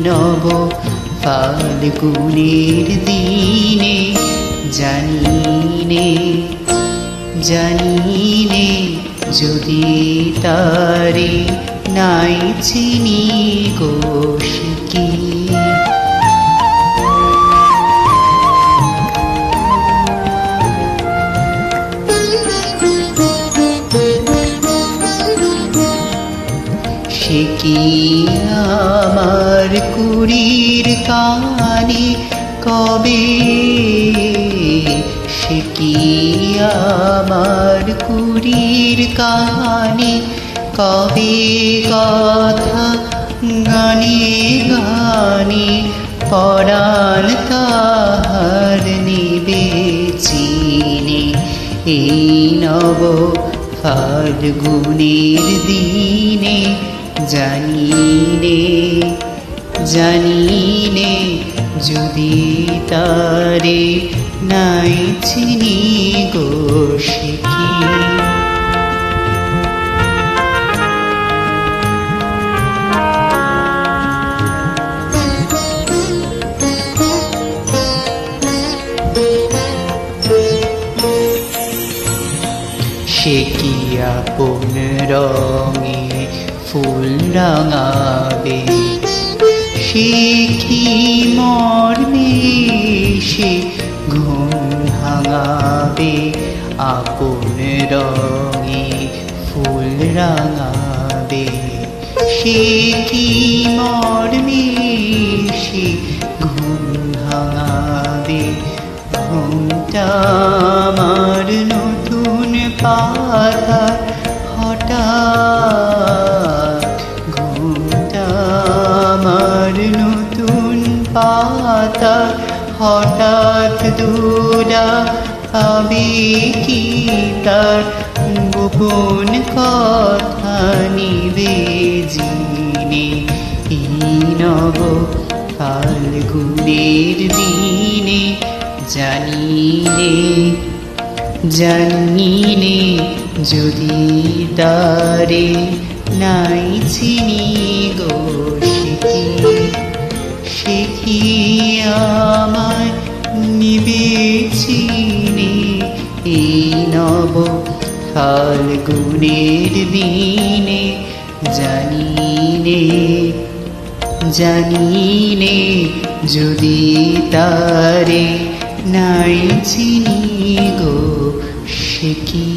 নব ফাল্গুনের দিনে জানিনে জানিনে যদি তারে নাই চিনি গো সে কি সে কি আমার কুড়ির কানে কবে সে কি আমার কুড়ির কানে কবে কথা গানে গানে পরাণ তাহার নিবে চিনে এই নব ফাল্গুনের দিনে জানিনে জানিনে যদি তারে নাই চিনি গো সে কি সে কি আপন রঙে ফুল রাঙাবে সে কি মর্মে সে ঘুম ভাঙাবে আপন রঙে ফুল রাঙাবে সে কি মর্মে সে ঘুম ভাঙাবে ঘুমটা আমার নতুন পাতা হঠাৎ ঘুমটা আমার নতুন পাতা হঠাৎ দুরা পাবে কি তার গোপন কথা নিবে জিনে এই নব ফাল্গুনের দিনে জানিনে জানিনে যদি তারে নাই চিনি গো সে কি আমায় নিবে চিনে এই নব ফাল্গুনের দিনে জানিনে জানিনে যদি তারে নাই চিনি গো সে কি